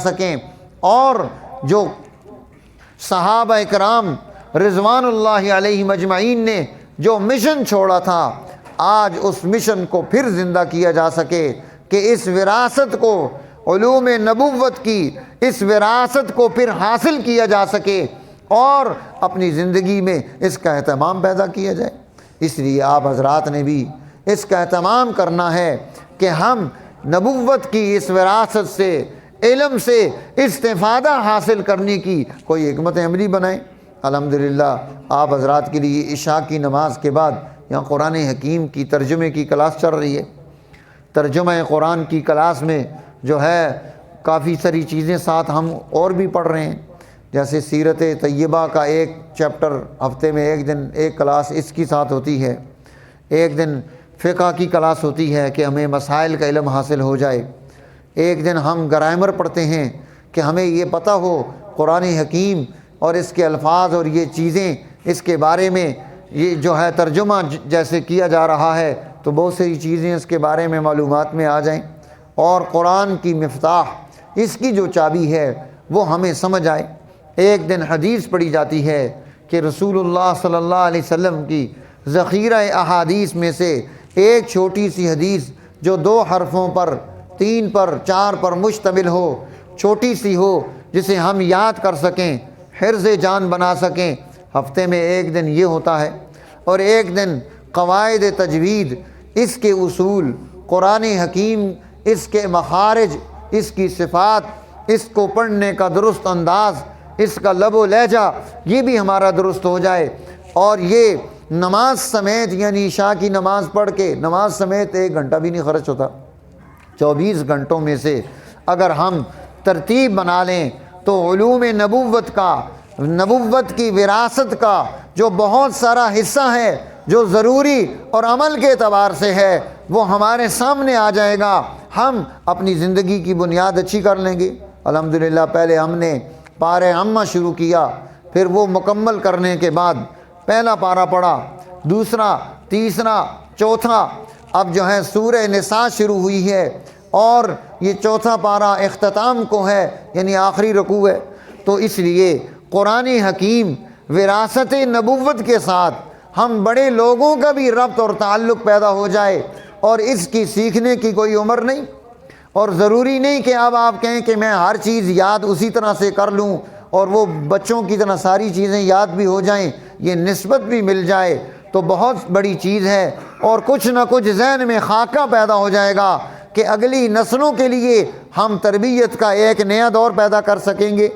سکیں، اور جو صحابہ کرام رضوان اللہ علیہم اجمعین نے جو مشن چھوڑا تھا، آج اس مشن کو پھر زندہ کیا جا سکے، کہ اس وراثت کو، علوم نبوت کی اس وراثت کو پھر حاصل کیا جا سکے اور اپنی زندگی میں اس کا اہتمام پیدا کیا جائے۔ اس لیے آپ حضرات نے بھی اس کا اہتمام کرنا ہے کہ ہم نبوت کی اس وراثت سے، علم سے استفادہ حاصل کرنے کی کوئی حکمت عملی بنائیں۔ الحمدللہ آپ حضرات کے لیے عشاء کی نماز کے بعد یہاں قرآن حکیم کی ترجمے کی کلاس چل رہی ہے۔ ترجمہ قرآن کی کلاس میں جو ہے کافی ساری چیزیں ساتھ ہم اور بھی پڑھ رہے ہیں، جیسے سیرت طیبہ کا ایک چیپٹر ہفتے میں ایک دن ایک کلاس اس کی ساتھ ہوتی ہے، ایک دن فقہ کی کلاس ہوتی ہے کہ ہمیں مسائل کا علم حاصل ہو جائے، ایک دن ہم گرامر پڑھتے ہیں کہ ہمیں یہ پتہ ہو قرآن حکیم اور اس کے الفاظ اور یہ چیزیں، اس کے بارے میں یہ جو ہے ترجمہ جیسے کیا جا رہا ہے تو بہت سی چیزیں اس کے بارے میں معلومات میں آ جائیں، اور قرآن کی مفتاح، اس کی جو چابی ہے وہ ہمیں سمجھ آئے۔ ایک دن حدیث پڑھی جاتی ہے کہ رسول اللہ صلی اللہ علیہ وسلم کی ذخیرہ احادیث میں سے ایک چھوٹی سی حدیث جو 2 حرفوں پر، 3 پر، 4 پر مشتمل ہو، چھوٹی سی ہو، جسے ہم یاد کر سکیں، حرز جان بنا سکیں، ہفتے میں ایک دن یہ ہوتا ہے، اور ایک دن قواعد تجوید، اس کے اصول، قرآن حکیم، اس کے مخارج، اس کی صفات، اس کو پڑھنے کا درست انداز، اس کا لب و لہجہ، یہ بھی ہمارا درست ہو جائے۔ اور یہ نماز سمیت، یعنی عشاء کی نماز پڑھ کے، نماز سمیت 1 گھنٹہ بھی نہیں خرچ ہوتا، 24 گھنٹوں میں سے اگر ہم ترتیب بنا لیں تو علوم نبوت کا، نبوت کی وراثت کا جو بہت سارا حصہ ہے جو ضروری اور عمل کے اعتبار سے ہے وہ ہمارے سامنے آ جائے گا۔ ہم اپنی زندگی کی بنیاد اچھی کر لیں گے۔ الحمدللہ پہلے ہم نے پارہ عامہ شروع کیا، پھر وہ مکمل کرنے کے بعد پہلا پارہ پڑھا، دوسرا، تیسرا، چوتھا، اب جو ہے سورہ نساء شروع ہوئی ہے، اور یہ چوتھا پارہ اختتام کو ہے، یعنی آخری رکوع ہے۔ تو اس لیے قرآن حکیم وراثت نبوت کے ساتھ ہم بڑے لوگوں کا بھی ربط اور تعلق پیدا ہو جائے، اور اس کی سیکھنے کی کوئی عمر نہیں، اور ضروری نہیں کہ اب آپ کہیں کہ میں ہر چیز یاد اسی طرح سے کر لوں اور وہ بچوں کی طرح ساری چیزیں یاد بھی ہو جائیں، یہ نسبت بھی مل جائے تو بہت بڑی چیز ہے، اور کچھ نہ کچھ ذہن میں خاکہ پیدا ہو جائے گا کہ اگلی نسلوں کے لیے ہم تربیت کا ایک نیا دور پیدا کر سکیں گے۔